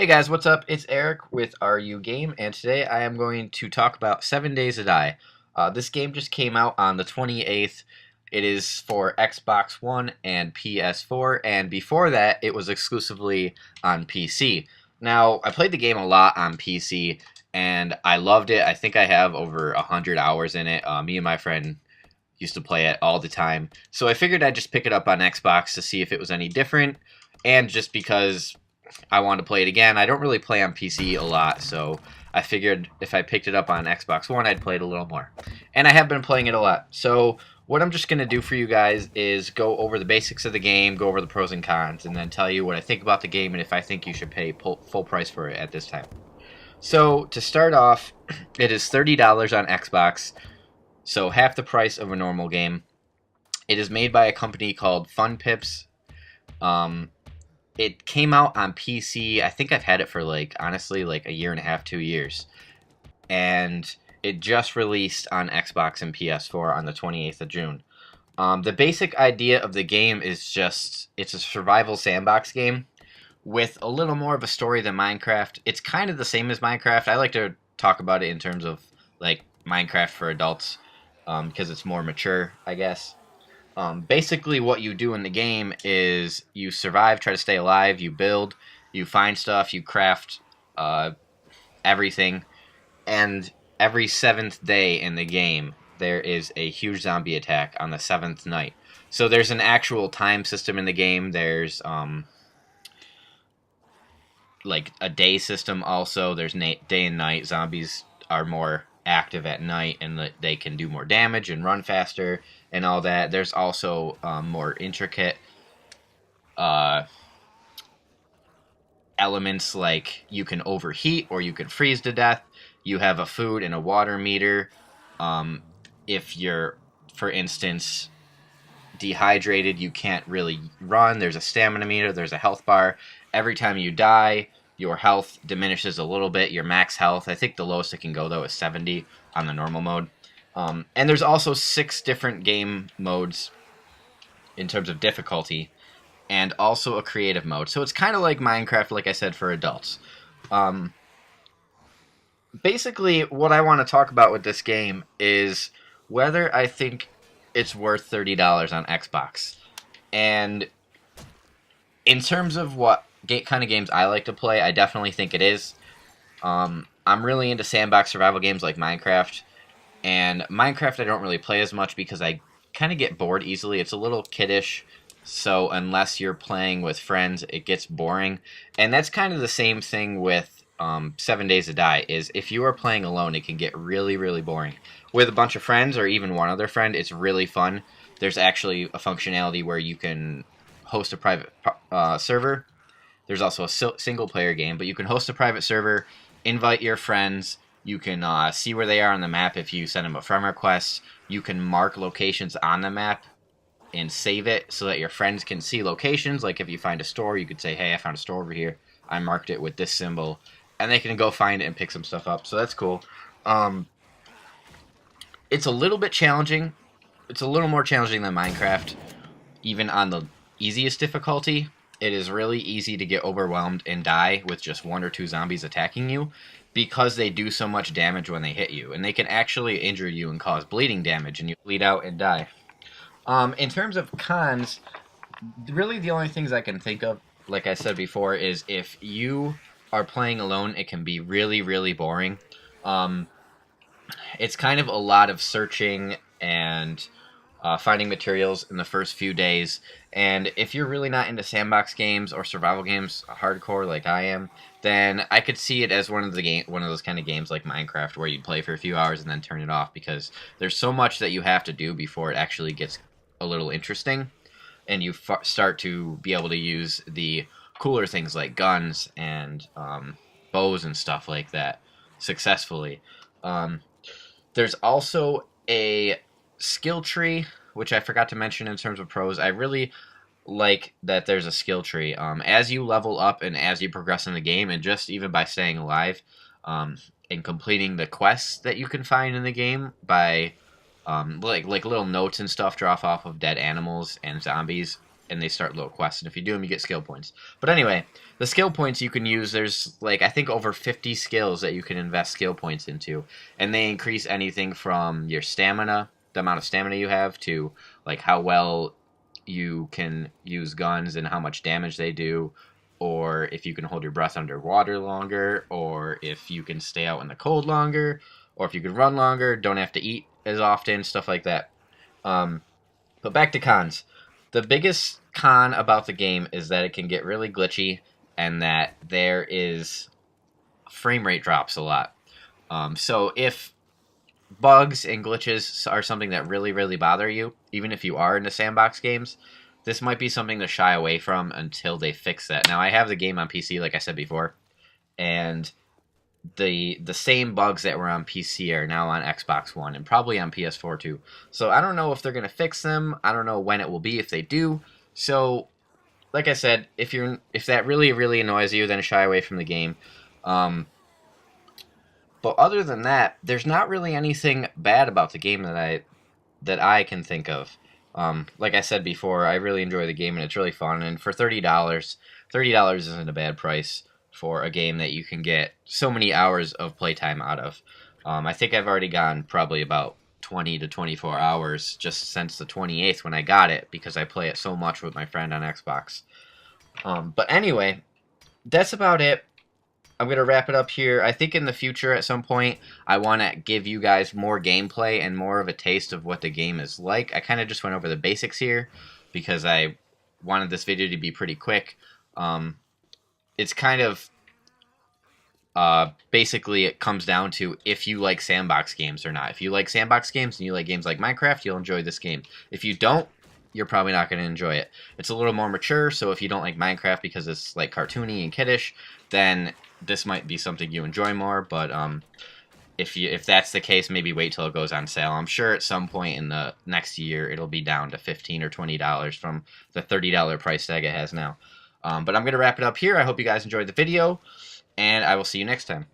Hey guys, what's up? It's Eric with RU Game, and today I am going to talk about 7 Days to Die. This game just came out on the 28th. It is for Xbox One and PS4, and before that, it was exclusively on PC. Now, I played the game a lot on PC, and I loved it. I think I have over 100 hours in it. Me and my friend used to play it all the time. So I figured I'd just pick it up on Xbox to see if it was any different, and just because I wanted to play it again. I don't really play on PC a lot, so I figured if I picked it up on Xbox One, I'd play it a little more. And I have been playing it a lot. So what I'm just going to do for you guys is go over the basics of the game, go over the pros and cons, and then tell you what I think about the game and if I think you should pay full price for it at this time. So to start off, it is $30 on Xbox, so half the price of a normal game. It is made by a company called Fun Pips. It came out on PC. I think I've had it for honestly a year and a half, 2 years. And it just released on Xbox and PS4 on the 28th of June. The basic idea of the game is just, it's a survival sandbox game with a little more of a story than Minecraft. It's kind of the same as Minecraft. I like to talk about it in terms of Minecraft for adults because it's more mature, I guess. Basically, what you do in the game is you survive, try to stay alive, you build, you find stuff, you craft everything, and every 7th day in the game, there is a huge zombie attack on the 7th night. So there's an actual time system in the game. There's a day system also. There's day and night. Zombies are more active at night, and they can do more damage and run faster and all that. There's also more intricate elements, like you can overheat or you can freeze to death. You have a food and a water meter. If you're, for instance, dehydrated, you can't really run. There's a stamina meter. There's a health bar. Every time you die, your health diminishes a little bit. Your max health, I think the lowest it can go, though, is 70 on the normal mode. And there's also 6 different game modes in terms of difficulty, and also a creative mode. So it's kind of like Minecraft, like I said, for adults. Basically, what I want to talk about with this game is whether I think it's worth $30 on Xbox. And in terms of what kind of games I like to play, I definitely think it is. I'm really into sandbox survival games like Minecraft. And Minecraft I don't really play as much because I kind of get bored easily. It's a little kiddish, so unless you're playing with friends, it gets boring. And that's kind of the same thing with 7 Days to Die, is if you are playing alone, it can get really, really boring. With a bunch of friends, or even one other friend, it's really fun. There's actually a functionality where you can host a private server. There's also a single-player game, but you can host a private server, invite your friends. You can see where they are on the map if you send them a friend request. You can mark locations on the map and save it so that your friends can see locations. Like if you find a store, you could say, hey, I found a store over here. I marked it with this symbol. And they can go find it and pick some stuff up. So that's cool. It's a little bit challenging. It's a little more challenging than Minecraft, even on the easiest difficulty. It is really easy to get overwhelmed and die with just 1 or 2 zombies attacking you, because they do so much damage when they hit you. And they can actually injure you and cause bleeding damage, and you bleed out and die. In terms of cons, really the only things I can think of, like I said before, is if you are playing alone, it can be really, really boring. It's kind of a lot of searching and finding materials in the first few days. And if you're really not into sandbox games or survival games hardcore like I am, then I could see it as one of those kind of games like Minecraft, where you'd play for a few hours and then turn it off, because there's so much that you have to do before it actually gets a little interesting, and you start to be able to use the cooler things like guns and bows and stuff like that successfully. There's also a skill tree, which I forgot to mention in terms of pros. I really like that there's a skill tree. As you level up and as you progress in the game, and just even by staying alive and completing the quests that you can find in the game by like little notes and stuff drop off of dead animals and zombies, and they start little quests, and if you do them, you get skill points. But anyway, the skill points you can use, there's like I think over 50 skills that you can invest skill points into, and they increase anything from your stamina, the amount of stamina you have, to like how well you can use guns and how much damage they do, or if you can hold your breath underwater longer, or if you can stay out in the cold longer, or if you can run longer, don't have to eat as often, stuff like that. But back to cons. The biggest con about the game is that it can get really glitchy, and that there is frame rate drops a lot. So if bugs and glitches are something that really bother you, even if you are into sandbox games, this might be something to shy away from until they fix that. Now, I have the game on PC, like I said before, and the same bugs that were on PC are now on Xbox One and probably on PS4 too. So I don't know if they're going to fix them. I don't know when it will be if they do. So, like I said, if that really annoys you, then shy away from the game. But other than that, there's not really anything bad about the game that I can think of. Like I said before, I really enjoy the game and it's really fun. And for $30, $30 isn't a bad price for a game that you can get so many hours of playtime out of. I think I've already gone probably about 20 to 24 hours just since the 28th when I got it, because I play it so much with my friend on Xbox. But anyway, that's about it. I'm going to wrap it up here. I think in the future at some point I want to give you guys more gameplay and more of a taste of what the game is like. I kind of just went over the basics here because I wanted this video to be pretty quick. It's kind of basically it comes down to if you like sandbox games or not. If you like sandbox games and you like games like Minecraft, you'll enjoy this game. If you don't, you're probably not going to enjoy it. It's a little more mature, so if you don't like Minecraft because it's like cartoony and kiddish, then this might be something you enjoy more. But if that's the case, maybe wait till it goes on sale. I'm sure at some point in the next year it'll be down to $15 or $20 from the $30 price tag it has now. But I'm going to wrap it up here. I hope you guys enjoyed the video, and I will see you next time.